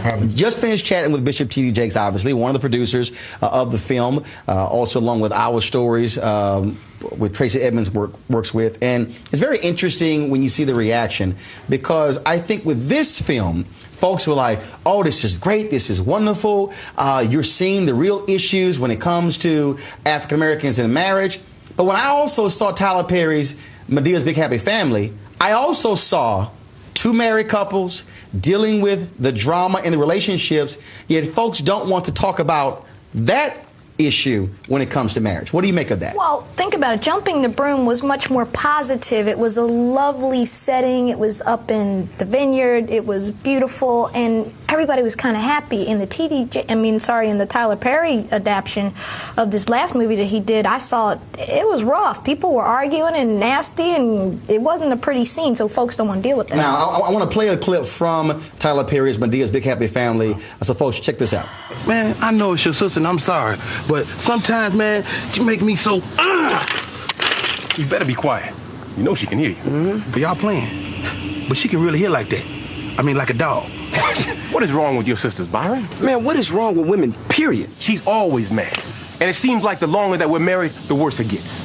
having me. Just finished chatting with Bishop T.D. Jakes, obviously, one of the producers of the film, also along with Our Stories, with Tracy Edmonds works with. And it's very interesting when you see the reaction, because I think with this film, folks were like, oh, this is great, this is wonderful. You're seeing the real issues when it comes to African Americans in marriage. But when I also saw Tyler Perry's Medea's Big Happy Family, I also saw two married couples dealing with the drama in the relationships, yet folks don't want to talk about that issue when it comes to marriage. What do you make of that? Well, think about it. Jumping the Broom was much more positive. It was a lovely setting. It was up in the vineyard. It was beautiful, and everybody was kind of happy. In the Tyler Perry adaptation of this last movie that he did, I saw it. It was rough. People were arguing and nasty, and it wasn't a pretty scene, so folks don't want to deal with that. Now, I want to play a clip from Tyler Perry's Medea's Big Happy Family. So, folks, check this out. Man, I know it's your sister, and I'm sorry, but sometimes, man, you make me so. You better be quiet. You know she can hear you. Mm-hmm. But y'all playing. But she can really hear like that. I mean, like a dog. What is wrong with your sisters, Byron? Man, what is wrong with women, period? She's always mad. And it seems like the longer that we're married, the worse it gets.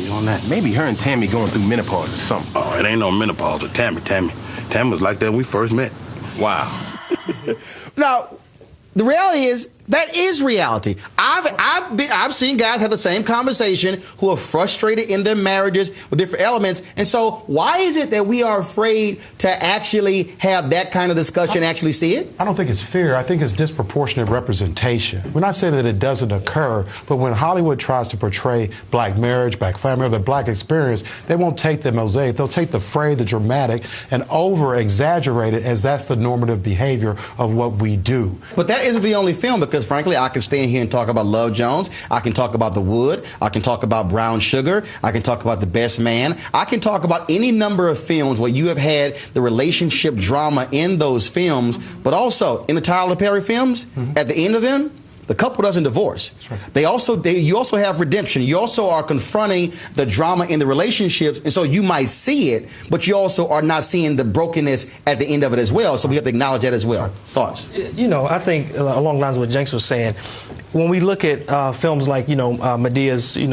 You on that? Maybe her and Tammy going through menopause or something. Oh, it ain't no menopause with Tammy. Tammy was like that when we first met. Wow. Now, the reality is, that is reality. I've seen guys have the same conversation who are frustrated in their marriages with different elements. And so why is it that we are afraid to actually have that kind of discussion, actually see it? I don't think it's fear. I think it's disproportionate representation. We're not saying that it doesn't occur, but when Hollywood tries to portray black marriage, black family, or the black experience, they won't take the mosaic. They'll take the fray, the dramatic, and over-exaggerate it as that's the normative behavior of what we do. But that isn't the only film, because frankly, I can stand here and talk about Love Jones. I can talk about The Wood. I can talk about Brown Sugar. I can talk about The Best Man. I can talk about any number of films where you have had the relationship drama in those films, but also in the Tyler Perry films, at the end of them, the couple doesn't divorce. Right. You also have redemption. You also are confronting the drama in the relationships, and so you might see it, but you also are not seeing the brokenness at the end of it as well. So we have to acknowledge that as well. Right. Thoughts? You know, I think along the lines of what Jenks was saying, when we look at films like, Medea's, the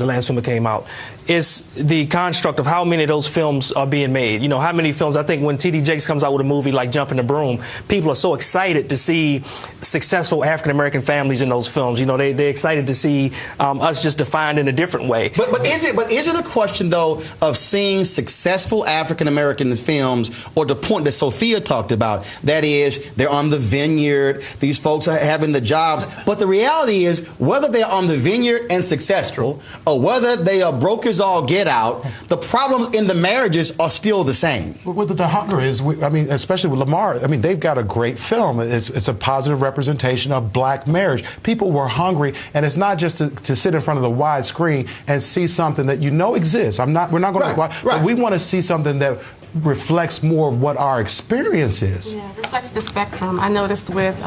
last film that came out, it's the construct of how many of those films are being made. You know, how many films, I think when T.D. Jakes comes out with a movie like Jumping the Broom, people are so excited to see successful African-American families in those films. You know, they're excited to see us just defined in a different way. But is it a question, though, of seeing successful African-American films, or the point that Sophia talked about, that is, they're on the vineyard, these folks are having the jobs, but the reality is, whether they're on the vineyard and successful, or whether they are broke as all get out, the problems in the marriages are still the same. What the hunger is, especially with Lamar, they've got a great film. It's a positive representation of black marriage. People were hungry, and it's not just to sit in front of the wide screen and see something that exists. We're not going to, but we want to see something that reflects more of what our experience is. Yeah, reflects the spectrum. I noticed with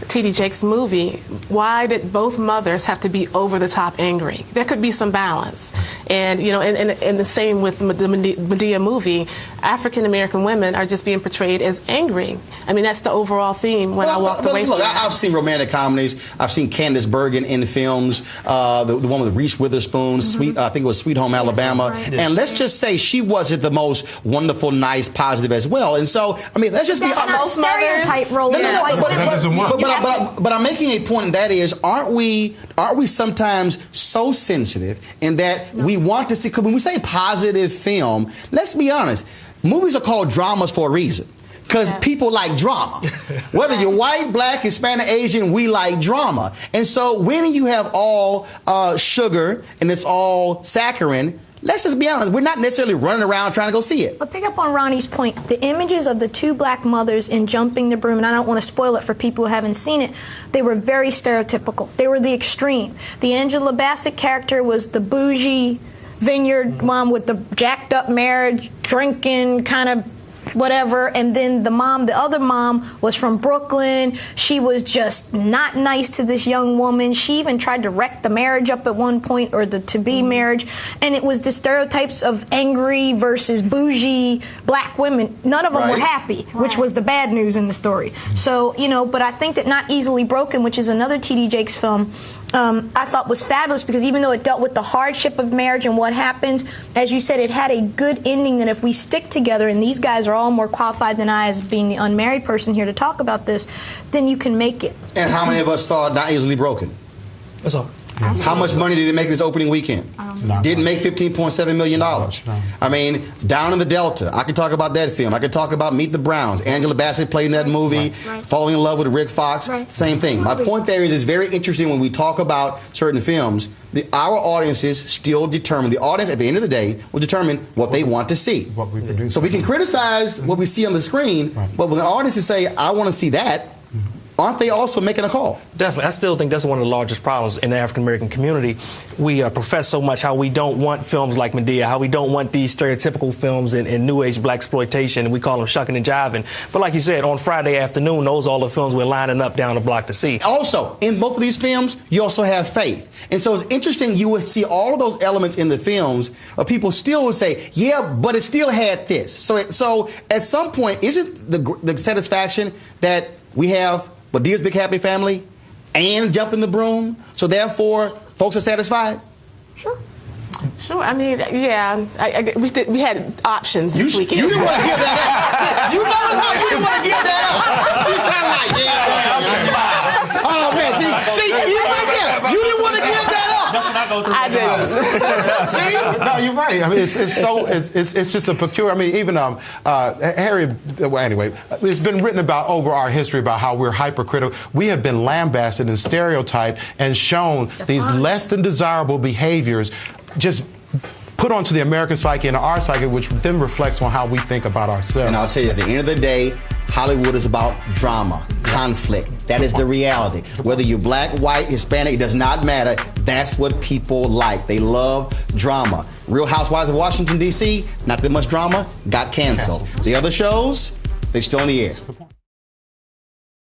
T.D. Jakes' movie, why did both mothers have to be over the top angry? There could be some balance. And, and the same with the Medea movie, African American women are just being portrayed as angry. I mean, that's the overall theme when I walked away from it. I've seen romantic comedies. I've seen Candace Bergen in films, the one with Reese Witherspoon, I think it was Sweet Home Alabama. Right. And let's just say she wasn't the most wonderful, nice, positive as well. And so, let's just be honest. That's not a stereotype role. But I'm making a point, and that is, aren't we sometimes so sensitive in that we want to see, because when we say positive film, let's be honest, movies are called dramas for a reason. Because people like drama. Whether you're white, black, Hispanic, Asian, we like drama. And so when you have all sugar and it's all saccharine, let's just be honest, we're not necessarily running around trying to go see it. But pick up on Ronnie's point. The images of the two black mothers in Jumping the Broom, and I don't want to spoil it for people who haven't seen it, they were very stereotypical. They were the extreme. The Angela Bassett character was the bougie vineyard mom with the jacked up marriage, drinking, kind of whatever, and then the other mom was from Brooklyn. She was just not nice to this young woman. She even tried to wreck the marriage up at one point, or the to-be marriage, and it was the stereotypes of angry versus bougie black women. None of them were happy, which was the bad news in the story. So, but I think that Not Easily Broken, which is another T.D. Jakes film, I thought was fabulous, because even though it dealt with the hardship of marriage and what happens, as you said, it had a good ending that if we stick together, and these guys are all more qualified than I as being the unmarried person here to talk about this, then you can make it. And how many of us saw Not Easily Broken? That's all. How much money did it make this opening weekend? Didn't make $15.7 million. I mean, Down in the Delta, I can talk about that film. I can talk about Meet the Browns. Angela Bassett played in that movie, Falling in Love with Rick Fox, same thing. My point there is it's very interesting when we talk about certain films, our audiences still determine, the audience at the end of the day will determine what they want to see. What we produce. So we can criticize what we see on the screen, but when the audiences say, I want to see that, aren't they also making a call? Definitely. I still think that's one of the largest problems in the African-American community. We profess so much how we don't want films like Medea, how we don't want these stereotypical films in New Age black exploitation. We call them shucking and jiving. But like you said, on Friday afternoon, those are all the films we're lining up down the block to see. Also, in both of these films, you also have faith. And so it's interesting, you would see all of those elements in the films, but people still would say, yeah, but it still had this. So at some point, isn't the satisfaction that we have Medea's Big Happy Family and Jump in the Broom, so therefore folks are satisfied? Sure. I mean, yeah, we had options this weekend. You didn't want to give that up. You notice how you didn't want to give that up. She's kind of like, yeah. Oh man, see, you didn't want to give that up. That's what I go through. I did. See? No, you're right. I mean, it's just a peculiar. I mean, even Harry. Well, anyway, it's been written about over our history about how we're hypercritical. We have been lambasted and stereotyped and shown these less than desirable behaviors, just put onto the American psyche and our psyche, which then reflects on how we think about ourselves. And I'll tell you, at the end of the day, Hollywood is about drama, conflict. That is the reality. Whether you're black, white, Hispanic, it does not matter. That's what people like. They love drama. Real Housewives of Washington, D.C., not that much drama, got canceled. The other shows, they're still in the air.